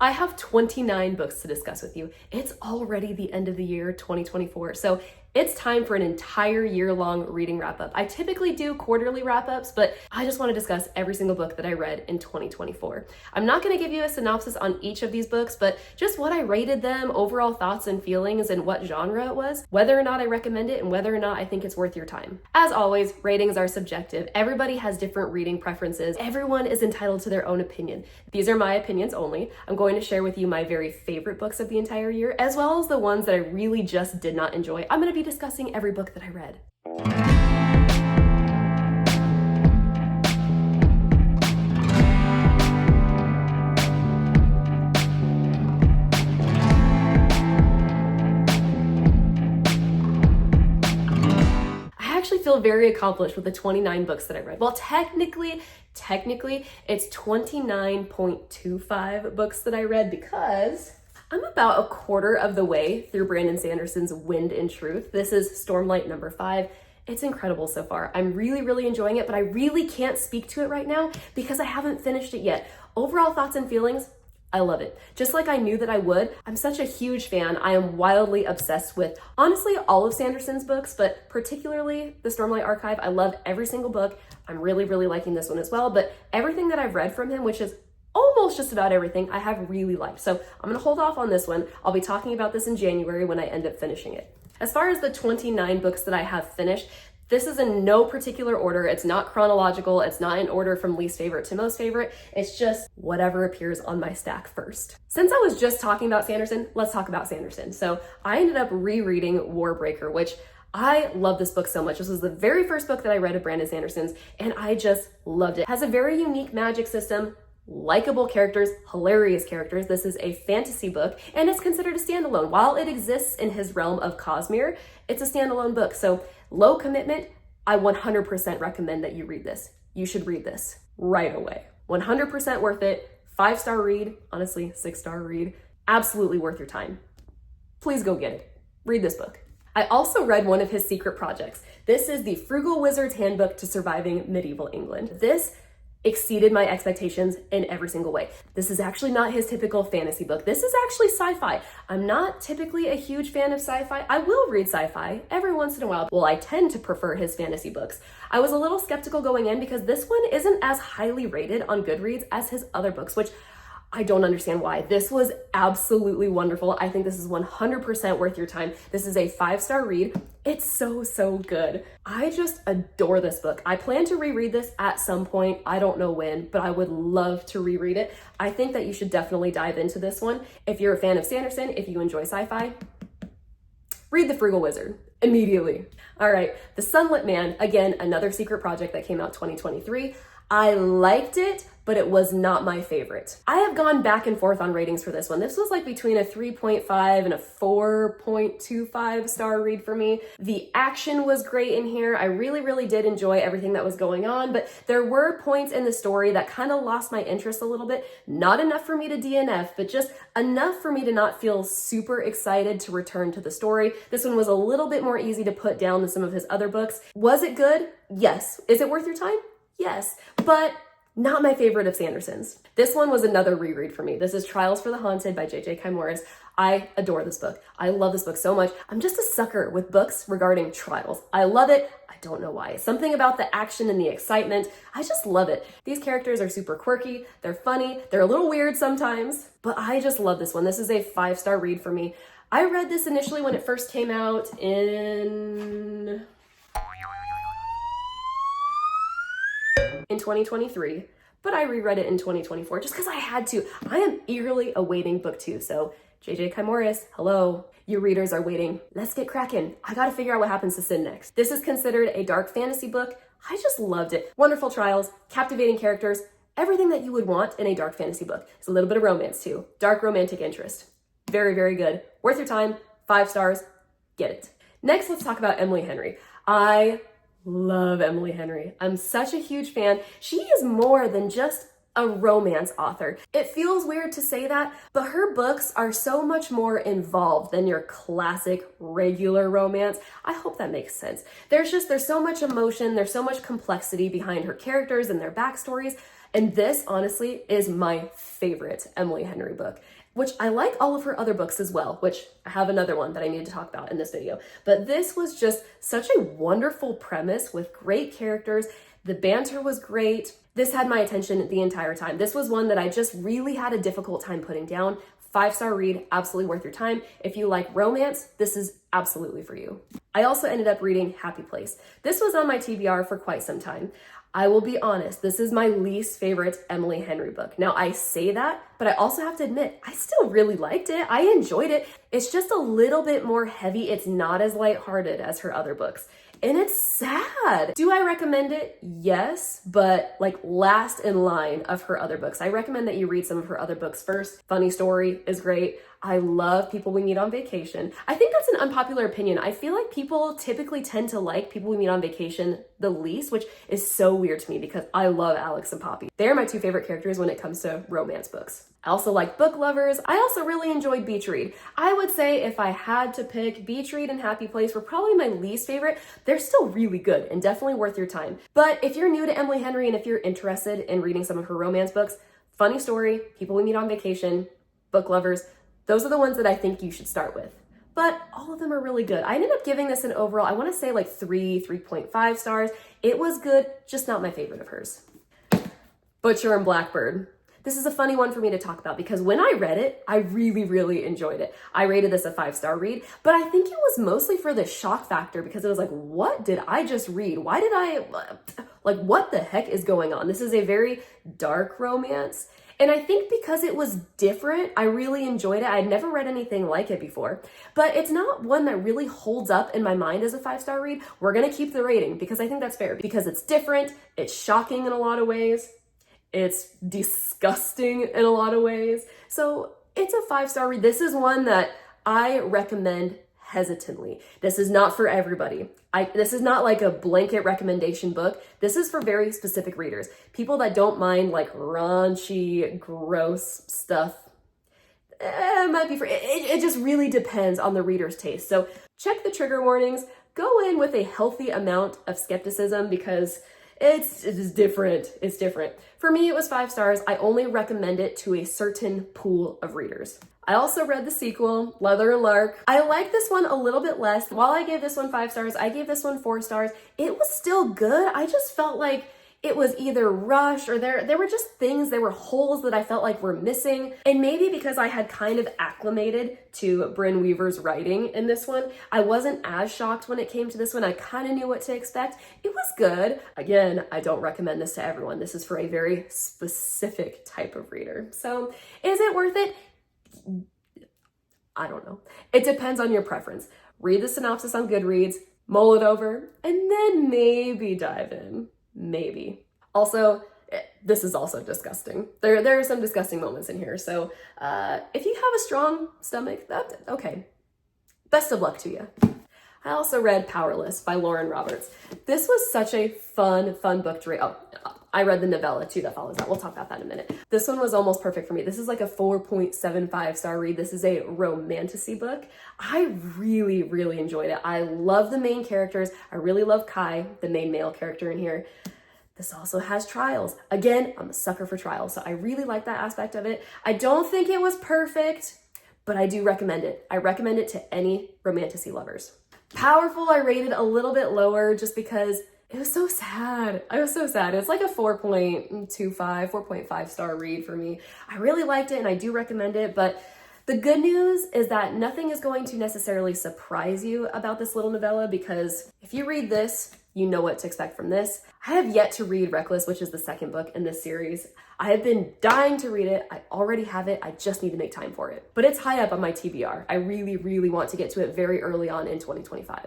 I have 29 books to discuss with you. It's already the end of the year, 2024, so it's time for an entire year-long reading wrap-up. I typically do quarterly wrap-ups, but I just want to discuss every single book that I read in 2024. I'm not going to give you a synopsis on each of these books, but just what I rated them, overall thoughts and feelings, and what genre it was, whether or not I recommend it, and whether or not I think it's worth your time. As always, ratings are subjective. Everybody has different reading preferences. Everyone is entitled to their own opinion. These are my opinions only. I'm going to share with you my very favorite books of the entire year, as well as the ones that I really just did not enjoy. I'm going to be discussing every book that I read. I actually feel very accomplished with the 29 books that I read. Well, technically, it's 29.25 books that I read because I'm about a quarter of the way through Brandon Sanderson's Wind and Truth. This is Stormlight number 5. It's incredible so far. I'm really enjoying it, but I really can't speak to it right now because I haven't finished it yet. Overall thoughts and feelings, I love it. Just like I knew that I would. I'm such a huge fan. I am wildly obsessed with, honestly, all of Sanderson's books, but particularly the Stormlight Archive. I love every single book. I'm really liking this one as well, but everything that I've read from him, which is almost just about everything, I have really liked. So I'm gonna hold off on this one. I'll be talking about this in January when I end up finishing it. As far as the 29 books that I have finished, this is in no particular order. It's not chronological. It's not in order from least favorite to most favorite. It's just whatever appears on my stack first. Since I was just talking about Sanderson, let's talk about Sanderson. So I ended up rereading Warbreaker, which I love this book so much. This was the very first book that I read of Brandon Sanderson's, and I just loved it. It has a very unique magic system, likable characters, hilarious characters. This is a fantasy book, and it's considered a standalone. While it exists in his realm of Cosmere, it's a standalone book. So low commitment, I 100% recommend that you read this. You should read this right away. 100% worth it. 5-star read, honestly, 6-star read. Absolutely worth your time. Please go get it. Read this book. I also read one of his secret projects. This is the Frugal Wizard's Handbook to Surviving Medieval England. This exceeded my expectations in every single way. This is actually not his typical fantasy book. This is actually sci-fi. I'm not typically a huge fan of sci-fi. I will read sci-fi every once in a while. Well, I tend to prefer his fantasy books. I was a little skeptical going in because this one isn't as highly rated on Goodreads as his other books, which I don't understand why. This was absolutely wonderful. I think this is 100% worth your time. This is a 5-star read. It's so good. I just adore this book. I plan to reread this at some point. I don't know when, but I would love to reread it. I think that you should definitely dive into this one. If you're a fan of Sanderson, if you enjoy sci-fi, read The Frugal Wizard immediately. All right, The Sunlit Man, again, another secret project that came out 2023. I liked it, but it was not my favorite. I have gone back and forth on ratings for this one. This was like between a 3.5 and a 4.25 star read for me. The action was great in here. I really did enjoy everything that was going on, but there were points in the story that kind of lost my interest a little bit. Not enough for me to DNF, but just enough for me to not feel super excited to return to the story. This one was a little bit more easy to put down than some of his other books. Was it good? Yes. Is it worth your time? Yes, but not my favorite of Sanderson's. This one was another reread for me. This is Trials for the Haunted by Kimmorist. I adore this book. I love this book so much. I'm just a sucker with books regarding trials. I love it. I don't know why. Something about the action and the excitement. I just love it. These characters are super quirky. They're funny. They're a little weird sometimes, but I just love this one. This is a 5-star read for me. I read this initially when it first came out in 2023, but I reread it in 2024 just because I had to. I am eagerly awaiting book 2. So Kimmorist, hello. You readers are waiting. Let's get cracking. I gotta figure out what happens to Sin next. This is considered a dark fantasy book. I just loved it. Wonderful trials, captivating characters, everything that you would want in a dark fantasy book. There's a little bit of romance too. Dark romantic interest. Very good. Worth your time. 5 stars. Get it. Next, let's talk about Emily Henry. I love Emily Henry. I'm such a huge fan. She is more than just a romance author. It feels weird to say that, but her books are so much more involved than your classic regular romance. I hope that makes sense. There's so much emotion, there's so much complexity behind her characters and their backstories. And this, honestly, is my favorite Emily Henry book, which I like all of her other books as well, which I have another one that I need to talk about in this video. But this was just such a wonderful premise with great characters. The banter was great. This had my attention the entire time. This was one that I just really had a difficult time putting down. 5-star read, absolutely worth your time. If you like romance, this is absolutely for you. I also ended up reading Happy Place. This was on my TBR for quite some time. I will be honest, this is my least favorite Emily Henry book. Now I say that, but I also have to admit, I still really liked it. I enjoyed it. It's just a little bit more heavy. It's not as lighthearted as her other books. And it's sad. Do I recommend it? Yes, but like last in line of her other books. I recommend that you read some of her other books first. Funny Story is great. I love People We Meet on Vacation. I think that's an unpopular opinion. I feel like people typically tend to like People We Meet on Vacation the least, which is so weird to me because I love Alex and Poppy. They're my two favorite characters when it comes to romance books. I also like Book Lovers. I also really enjoyed Beach Read. I would say if I had to pick, Beach Read and Happy Place were probably my least favorite. They're still really good and definitely worth your time. But if you're new to Emily Henry and if you're interested in reading some of her romance books, Funny Story, People We Meet on Vacation, Book Lovers, those are the ones that I think you should start with. But all of them are really good. I ended up giving this an overall, I want to say like 3.5 stars. It was good, just not my favorite of hers. Butcher and Blackbird. This is a funny one for me to talk about because when I read it, I really, really enjoyed it. I rated this a 5-star read, but I think it was mostly for the shock factor because it was like, what did I just read? Why did like, what the heck is going on? This is a very dark romance. And I think because it was different, I really enjoyed it. I had never read anything like it before, but it's not one that really holds up in my mind as a 5-star read. We're gonna keep the rating because I think that's fair because it's different, it's shocking in a lot of ways, it's disgusting in a lot of ways. So it's a 5-star read. This is one that I recommend hesitantly. This is not for everybody. This is not like a blanket recommendation book. This is for very specific readers. People that don't mind like raunchy, gross stuff. It might be for, it just really depends on the reader's taste. So check the trigger warnings. Go in with a healthy amount of skepticism because it's different. It's different. For me, it was 5 stars. I only recommend it to a certain pool of readers. I also read the sequel, Leather and Lark. I like this one a little bit less. While I gave this one 5 stars, I gave this one 4 stars. It was still good. I just felt like it was either rushed or there were just things, there were holes that I felt like were missing. And maybe because I had kind of acclimated to Brynne Weaver's writing in this one, I wasn't as shocked when it came to this one. I kind of knew what to expect. It was good. Again, I don't recommend this to everyone. This is for a very specific type of reader. So is it worth it? I don't know. It depends on your preference. Read the synopsis on Goodreads, mull it over, and then maybe dive in. Maybe. Also, this is also disgusting. There are some disgusting moments in here. So if you have a strong stomach, that's okay. Best of luck to you. I also read Powerless by Lauren Roberts. This was such a fun book to read. Oh, I read the novella too that follows that. We'll talk about that in a minute. This one was almost perfect for me. This is like a 4.75 star read. This is a Romantasy book. I really, really enjoyed it. I love the main characters. I really love Kai, the main male character in here. This also has trials. Again, I'm a sucker for trials, so I really like that aspect of it. I don't think it was perfect, but I do recommend it. I recommend it to any Romantasy lovers. Powerful, I rated a little bit lower just because it was so sad. I was so sad. It's like a 4.5 star read for me. I really liked it and I do recommend it, but the good news is that nothing is going to necessarily surprise you about this little novella because if you read this, you know what to expect from this. I have yet to read Reckless, which is the second book in this series. I have been dying to read it. I already have it. I just need to make time for it. But it's high up on my TBR. I really, really want to get to it very early on in 2025.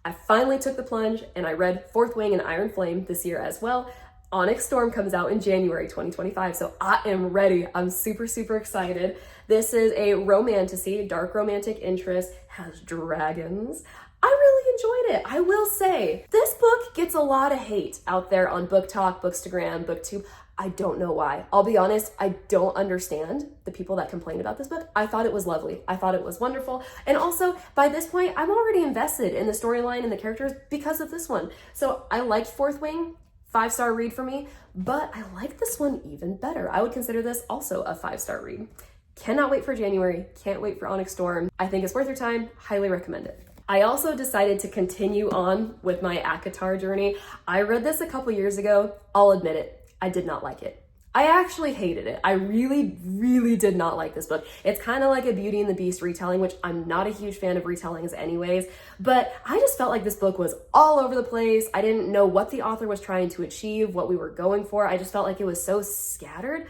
I finally took the plunge and I read Fourth Wing and Iron Flame this year as well. Onyx Storm comes out in January 2025, so I am ready. I'm super, super excited. This is a romantasy, dark romantic interest, has dragons. I really enjoyed it. I will say, this book gets a lot of hate out there on Book Talk, Bookstagram, BookTube. I don't know why. I'll be honest, I don't understand the people that complain about this book. I thought it was lovely. I thought it was wonderful. And also, by this point, I'm already invested in the storyline and the characters because of this one. So I liked Fourth Wing. 5-star read for me, but I like this one even better. I would consider this also a 5-star read. Cannot wait for January, can't wait for Onyx Storm. I think it's worth your time, highly recommend it. I also decided to continue on with my ACOTAR journey. I read this a couple years ago. I'll admit it, I did not like it. I actually hated it. I really, really did not like this book. It's kind of like a Beauty and the Beast retelling, which I'm not a huge fan of retellings anyways, but I just felt like this book was all over the place. I didn't know what the author was trying to achieve, what we were going for. I just felt like it was so scattered,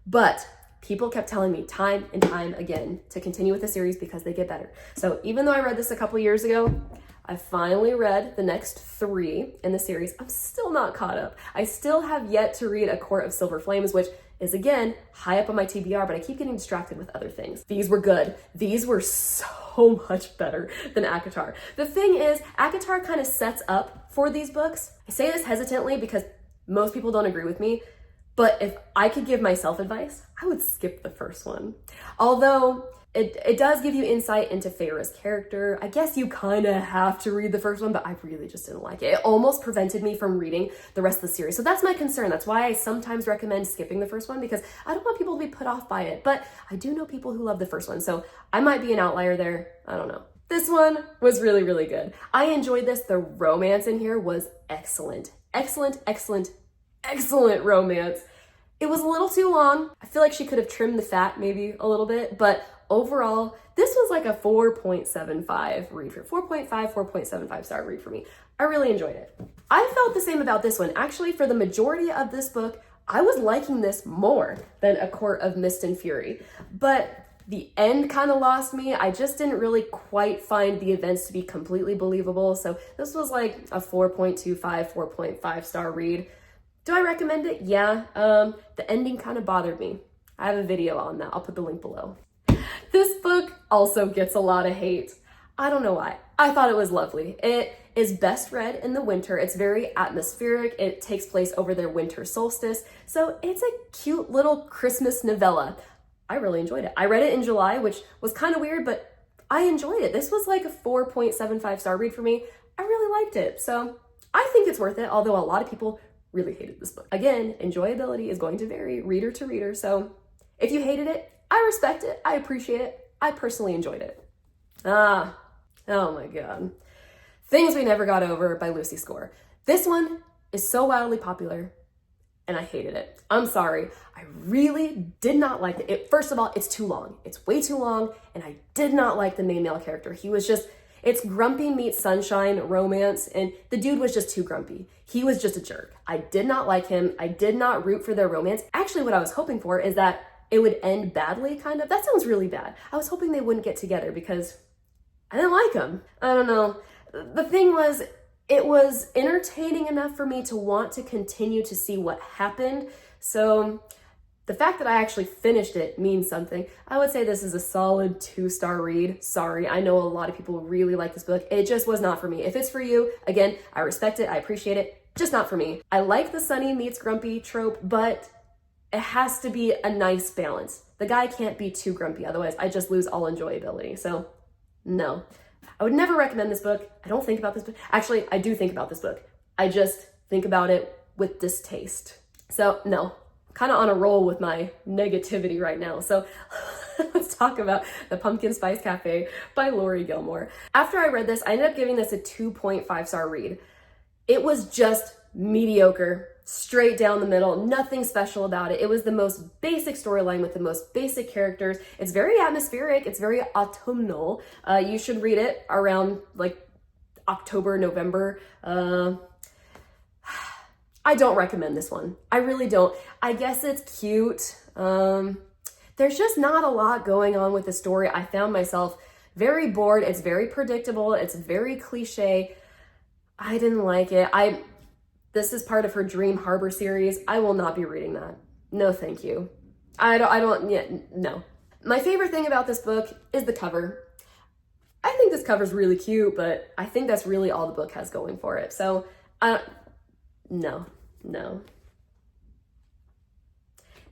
but people kept telling me time and time again to continue with the series because they get better. So even though I read this a couple years ago, I finally read the next 3 in the series. I'm still not caught up. I still have yet to read A Court of Silver Flames, which is again high up on my TBR, but I keep getting distracted with other things. These were good. These were so much better than ACOTAR. The thing is, ACOTAR kind of sets up for these books. I say this hesitantly because most people don't agree with me, but if I could give myself advice, I would skip the first one. Although it does give you insight into Feyre's character. I guess you kind of have to read the first one, but I really just didn't like it. It almost prevented me from reading the rest of the series. So that's my concern. That's why I sometimes recommend skipping the first one, because I don't want people to be put off by it. But I do know people who love the first one, so I might be an outlier there. I don't know. This one was really, really good. I enjoyed this. The romance in here was excellent. Excellent, excellent, excellent romance. It was a little too long. I feel like she could have trimmed the fat maybe a little bit, but overall, this was like a 4.75 read for 4.75 star read for me. I really enjoyed it. I felt the same about this one. Actually, for the majority of this book, I was liking this more than A Court of Mist and Fury, but the end kind of lost me. I just didn't really quite find the events to be completely believable. So this was like a 4.25, 4.5 star read. Do I recommend it? Yeah. The ending kind of bothered me. I have a video on that. I'll put the link below. This book also gets a lot of hate. I don't know why. I thought it was lovely. It is best read in the winter. It's very atmospheric. It takes place over their winter solstice. So it's a cute little Christmas novella. I really enjoyed it. I read it in July, which was kind of weird, but I enjoyed it. This was like a 4.75 star read for me. I really liked it. So I think it's worth it, although a lot of people really hated this book. Again, enjoyability is going to vary reader to reader. So if you hated it, I respect it. I appreciate it. I personally enjoyed it. Oh my God. Things We Never Got Over by Lucy Score. This one is so wildly popular and I hated it. I'm sorry. I really did not like it. First of all, it's too long. It's way too long, and I did not like the main male character. He was just, it's grumpy meets sunshine romance, and the dude was just too grumpy. He was just a jerk. I did not like him. I did not root for their romance. Actually, what I was hoping for is that it would end badly, kind of. That sounds really bad. I was hoping they wouldn't get together because I didn't like him. I don't know. The thing was, it was entertaining enough for me to want to continue to see what happened. So the fact that I actually finished it means something. I would say this is a solid 2-star read. Sorry, I know a lot of people really like this book. It just was not for me. If it's for you, again, I respect it, I appreciate it, just not for me. I like the sunny meets grumpy trope, but it has to be a nice balance. The guy can't be too grumpy, otherwise I just lose all enjoyability. So no, I would never recommend this book. I don't think about this book. Actually, I do think about this book. I just think about it with distaste. So no, kind of on a roll with my negativity right now. So let's talk about The Pumpkin Spice Cafe by Laurie Gilmore. After I read this, I ended up giving this a 2.5 star read. It was just mediocre, straight down the middle, nothing special about it. It was the most basic storyline with the most basic characters. It's very atmospheric, it's very autumnal. You should read it around like October, November. I don't recommend this one. I really don't. I guess it's cute. There's just not a lot going on with the story. I found myself very bored. It's very predictable. It's very cliche. I didn't like it. This is part of her Dream Harbor series. I will not be reading that. No, thank you. No. My favorite thing about this book is the cover. I think this cover's really cute, but I think that's really all the book has going for it. So, no.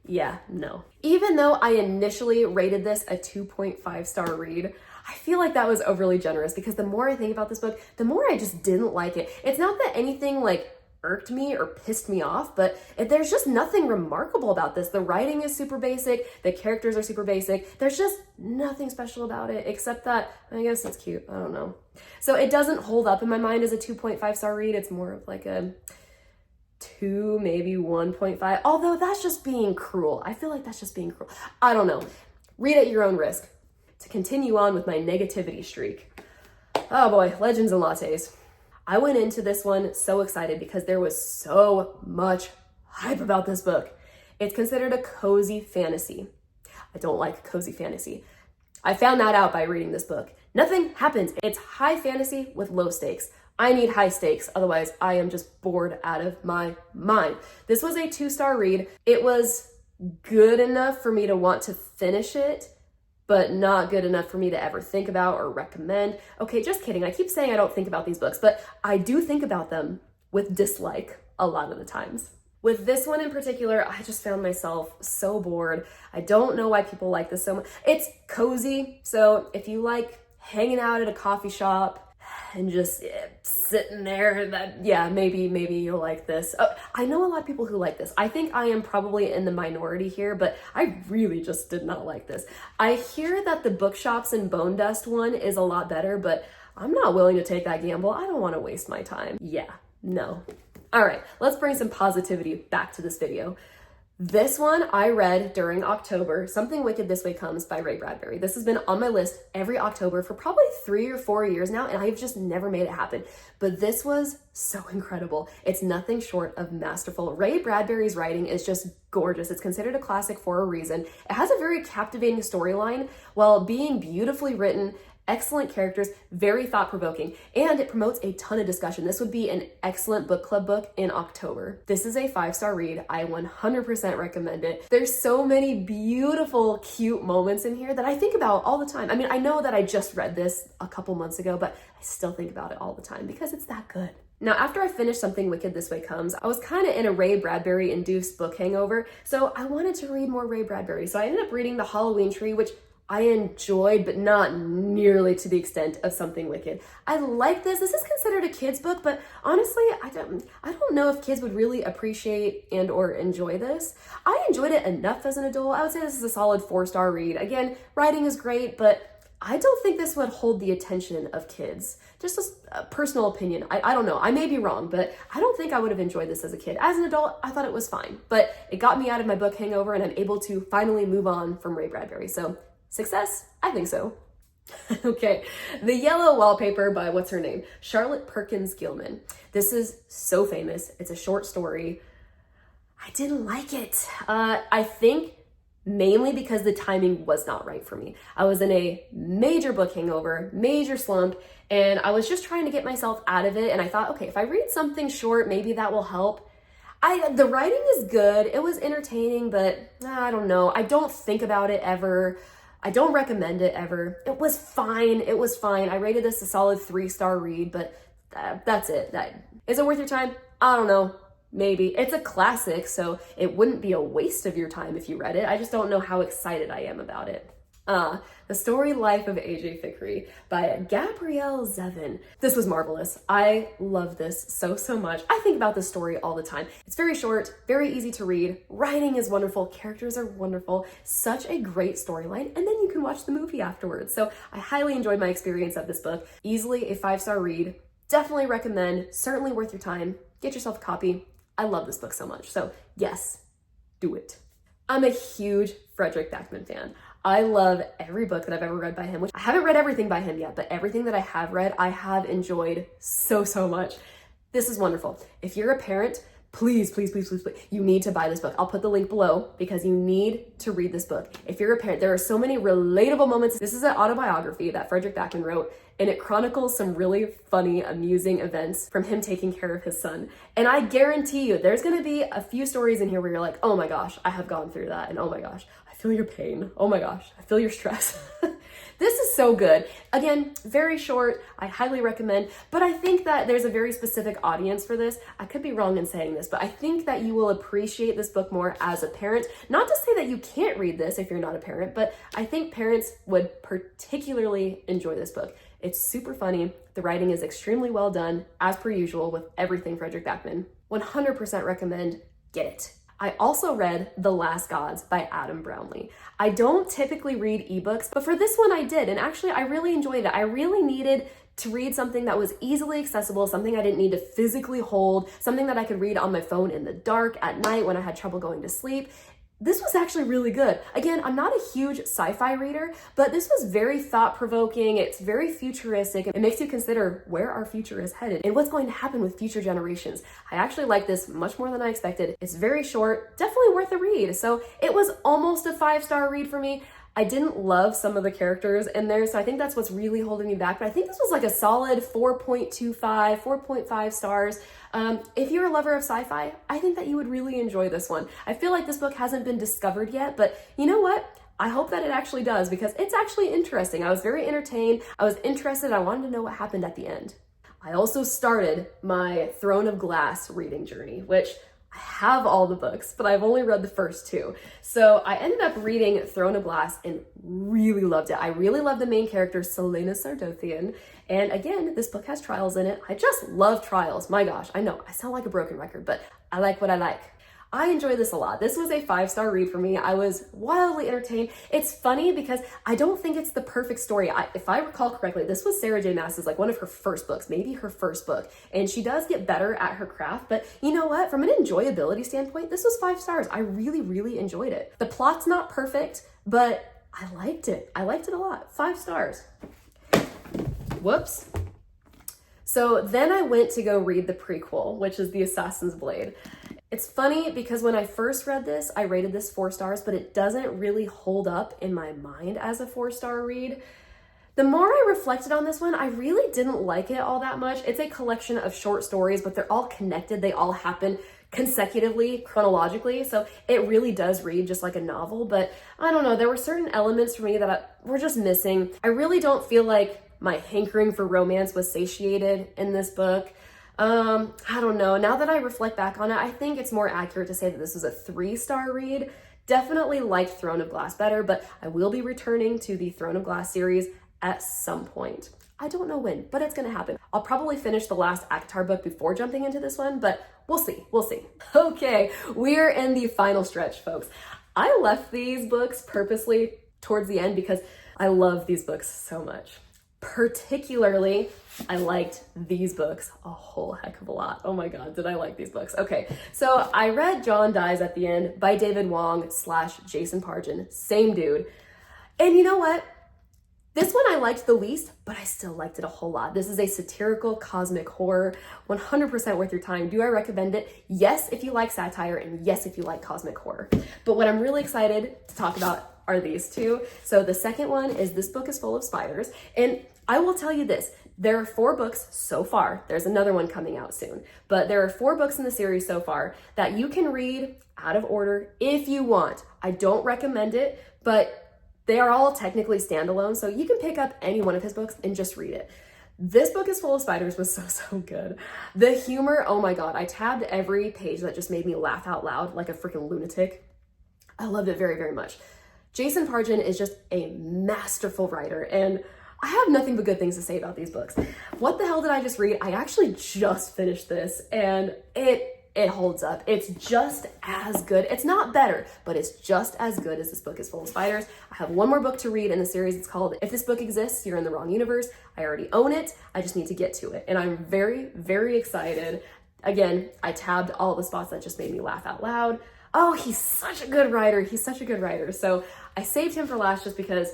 Yeah, no. Even though I initially rated this a 2.5 star read, I feel like that was overly generous because the more I think about this book, the more I just didn't like it. It's not that anything like irked me or pissed me off, but there's just nothing remarkable about this. The writing is super basic, the characters are super basic, there's just nothing special about it except that, I guess it's cute, I don't know. So it doesn't hold up in my mind as a 2.5 star read, it's more of like a 2, maybe 1.5, although that's just being cruel. I feel like that's just being cruel. I don't know. Read at your own risk. To continue on with my negativity streak. Oh boy, Legends and Lattes. I went into this one so excited because there was so much hype about this book. It's considered a cozy fantasy. I don't like cozy fantasy. I found that out by reading this book. Nothing happens. It's high fantasy with low stakes. I need high stakes, otherwise I am just bored out of my mind. This was a 2-star read. It was good enough for me to want to finish it, but not good enough for me to ever think about or recommend. Okay, just kidding. I keep saying I don't think about these books, but I do think about them with dislike a lot of the times. With this one in particular, I just found myself so bored. I don't know why people like this so much. It's cozy, so if you like hanging out at a coffee shop and just sitting there, maybe you'll like this. I know a lot of people who like this. I think I am probably in the minority here, but I really just did not like this. I hear that the Bookshops and Bone Dust one is a lot better, but I'm not willing to take that gamble. I don't want to waste my time. Yeah, no. All right, let's bring some positivity back to this video. This one I read during October, Something Wicked This Way Comes by Ray Bradbury. This has been on my list every October for probably 3 or 4 years now, and I've just never made it happen. But this was so incredible. It's nothing short of masterful. Ray Bradbury's writing is just gorgeous. It's considered a classic for a reason. It has a very captivating storyline while being beautifully written, excellent characters, very thought-provoking, and it promotes a ton of discussion. This would be an excellent book club book in October. This is a 5-star read. I 100% recommend it. There's so many beautiful, cute moments in here that I think about all the time. I mean, I know that I just read this a couple months ago, but I still think about it all the time because it's that good. Now, after I finished Something Wicked This Way Comes, I was kind of in a Ray Bradbury-induced book hangover, so I wanted to read more Ray Bradbury. So I ended up reading The Halloween Tree, which I enjoyed, but not nearly to the extent of Something Wicked. I like this. This is considered a kid's book, but honestly, I don't know if kids would really appreciate and or enjoy this. I enjoyed it enough as an adult. I would say this is a solid 4-star read. Again, writing is great, but I don't think this would hold the attention of kids. Just a personal opinion. I don't know. I may be wrong, but I don't think I would have enjoyed this as a kid. As an adult, I thought it was fine, but it got me out of my book hangover and I'm able to finally move on from Ray Bradbury. So success? I think so. Okay, The Yellow Wallpaper by what's her name? Charlotte Perkins Gilman. This is so famous. It's a short story. I didn't like it. I think mainly because the timing was not right for me. I was in a major book hangover, major slump, and I was just trying to get myself out of it. And I thought, okay, if I read something short, maybe that will help. The writing is good. It was entertaining, but I don't know. I don't think about it ever. I don't recommend it ever. It was fine. It was fine. I rated this a solid 3-star read, but that's it. Is it worth your time? I don't know. Maybe. It's a classic, so it wouldn't be a waste of your time if you read it. I just don't know how excited I am about it. The Storied Life of A.J. Fikry by Gabrielle Zevin. This was marvelous. I love this so much. I think about this story all the time. It's very short, very easy to read. Writing is wonderful. Characters are wonderful. Such a great storyline. And then you can watch the movie afterwards. So I highly enjoyed my experience of this book. Easily a 5-star read. Definitely recommend. Certainly worth your time. Get yourself a copy. I love this book so much. So yes, do it. I'm a huge Fredrik Backman fan. I love every book that I've ever read by him, which I haven't read everything by him yet, but everything that I have read, I have enjoyed so much. This is wonderful. If you're a parent, please, you need to buy this book. I'll put the link below because you need to read this book. If you're a parent, there are so many relatable moments. This is an autobiography that Fredrik Backman wrote, and it chronicles some really funny, amusing events from him taking care of his son. And I guarantee you, there's gonna be a few stories in here where you're like, oh my gosh, I have gone through that, and oh my gosh, I feel your pain. Oh my gosh, I feel your stress. This is so good. Again, very short, I highly recommend, but I think that there's a very specific audience for this. I could be wrong in saying this, but I think that you will appreciate this book more as a parent. Not to say that you can't read this if you're not a parent, but I think parents would particularly enjoy this book. It's super funny. The writing is extremely well done, as per usual with everything Fredrik Backman. 100% recommend. Get it. I also read The Last Gods by Adam Brownlee. I don't typically read ebooks, but for this one I did, and actually I really enjoyed it. I really needed to read something that was easily accessible, something I didn't need to physically hold, something that I could read on my phone in the dark at night when I had trouble going to sleep. This was actually really good. Again, I'm not a huge sci-fi reader, but this was very thought-provoking. It's very futuristic. It makes you consider where our future is headed and what's going to happen with future generations. I actually like this much more than I expected. It's very short, definitely worth a read. So it was almost a 5-star read for me. I didn't love some of the characters in there, so I think that's what's really holding me back, but I think this was like a solid 4.25, 4.5 stars. If you're a lover of sci-fi, I think that you would really enjoy this one. I feel like this book hasn't been discovered yet, but you know what? I hope that it actually does, because it's actually interesting. I was very entertained. I was interested. I wanted to know what happened at the end. I also started my Throne of Glass reading journey, which I have all the books, but I've only read the first 2. So I ended up reading Throne of Glass and really loved it. I really love the main character, Selena Sardothian. And again, this book has trials in it. I just love trials. My gosh, I know I sound like a broken record, but I like what I like. I enjoy this a lot. This was a 5-star read for me. I was wildly entertained. It's funny because I don't think it's the perfect story. If I recall correctly, this was Sarah J. Maas's like one of her first books, maybe her first book. And she does get better at her craft, but you know what? From an enjoyability standpoint, this was 5 stars. I really, really enjoyed it. The plot's not perfect, but I liked it. I liked it a lot. 5 stars. Whoops. So then I went to go read the prequel, which is The Assassin's Blade. It's funny because when I first read this, I rated this 4 stars, but it doesn't really hold up in my mind as a 4-star read. The more I reflected on this one, I really didn't like it all that much. It's a collection of short stories, but they're all connected. They all happen consecutively, chronologically, so it really does read just like a novel, but I don't know, there were certain elements for me that were just missing. I really don't feel like my hankering for romance was satiated in this book. I don't know. Now that I reflect back on it, I think it's more accurate to say that this was a 3-star read. Definitely liked Throne of Glass better, but I will be returning to the Throne of Glass series at some point. I don't know when, but it's gonna happen. I'll probably finish the last ACOTAR book before jumping into this one, but we'll see, we'll see. Okay, we're in the final stretch, folks. I left these books purposely towards the end because I love these books so much. Particularly, I liked these books a whole heck of a lot. Oh my God, did I like these books? Okay, so I read John Dies at the End by David Wong / Jason Pargin, same dude. And you know what? This one I liked the least, but I still liked it a whole lot. This is a satirical cosmic horror, 100% worth your time. Do I recommend it? Yes, if you like satire, and yes, if you like cosmic horror. But what I'm really excited to talk about are these 2. So the second one is This Book is Full of Spiders. And I will tell you this, there are 4 books so far. There's another one coming out soon, but there are 4 books in the series so far that you can read out of order if you want. I don't recommend it, but they are all technically standalone, so you can pick up any one of his books and just read it. This Book is Full of Spiders was so good. The humor, oh my God, I tabbed every page that just made me laugh out loud like a freaking lunatic. I loved it very, very much. Jason Pargin is just a masterful writer, and I have nothing but good things to say about these books. What the hell did I just read? I actually just finished this, and it holds up. It's just as good. It's not better, but it's just as good as This Book is Full of Spiders. I have one more book to read in the series. It's called If This Book Exists, You're in the Wrong Universe. I already own it. I just need to get to it, and I'm very, very excited. Again, I tabbed all the spots that just made me laugh out loud. Oh, he's such a good writer. He's such a good writer. So I saved him for last just because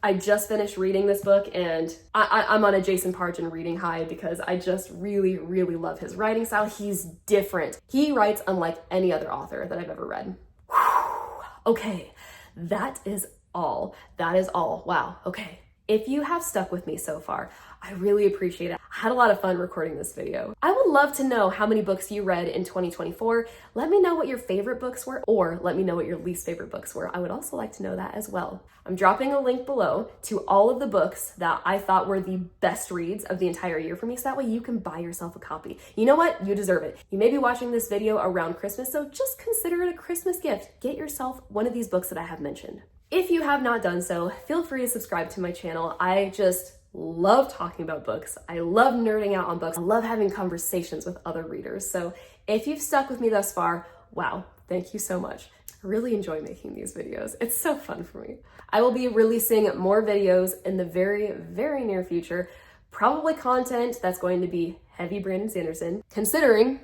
I just finished reading this book, and I'm on a Jason Pargin reading high because I just really, really love his writing style. He's different. He writes unlike any other author that I've ever read. Whew. Okay, that is all. That is all. Wow. Okay. If you have stuck with me so far, I really appreciate it. I had a lot of fun recording this video. I would love to know how many books you read in 2024. Let me know what your favorite books were, or let me know what your least favorite books were. I would also like to know that as well. I'm dropping a link below to all of the books that I thought were the best reads of the entire year for me, so that way you can buy yourself a copy. You know what? You deserve it. You may be watching this video around Christmas, so just consider it a Christmas gift. Get yourself one of these books that I have mentioned. If you have not done so, feel free to subscribe to my channel. I just love talking about books. I love nerding out on books. I love having conversations with other readers. So if you've stuck with me thus far, wow, thank you so much. I really enjoy making these videos. It's so fun for me. I will be releasing more videos in the very, very near future. Probably content that's going to be heavy Brandon Sanderson, considering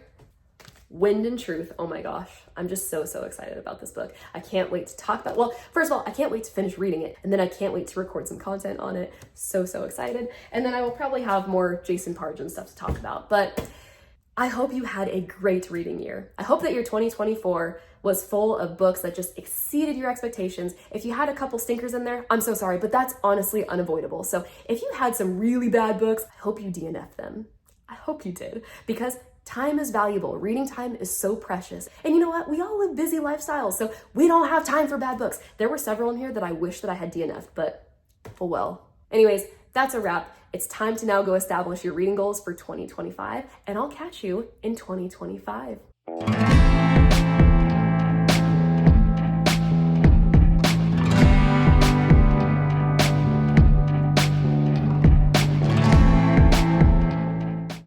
Wind and Truth. Oh my gosh, I'm just so excited about this book. I can't wait to talk about, well, first of all, I can't wait to finish reading it, and then I can't wait to record some content on it. So excited. And then I will probably have more Jason Pargin stuff to talk about. But I hope you had a great reading year. I hope that your 2024 was full of books that just exceeded your expectations. If you had a couple stinkers in there, I'm so sorry, but that's honestly unavoidable. So if you had some really bad books, I hope you DNF them. I hope you did, because time is valuable. Reading time is so precious. And you know what? We all live busy lifestyles, so we don't have time for bad books. There were several in here that I wish that I had DNF'd, but oh well. Anyways, that's a wrap. It's time to now go establish your reading goals for 2025, and I'll catch you in 2025.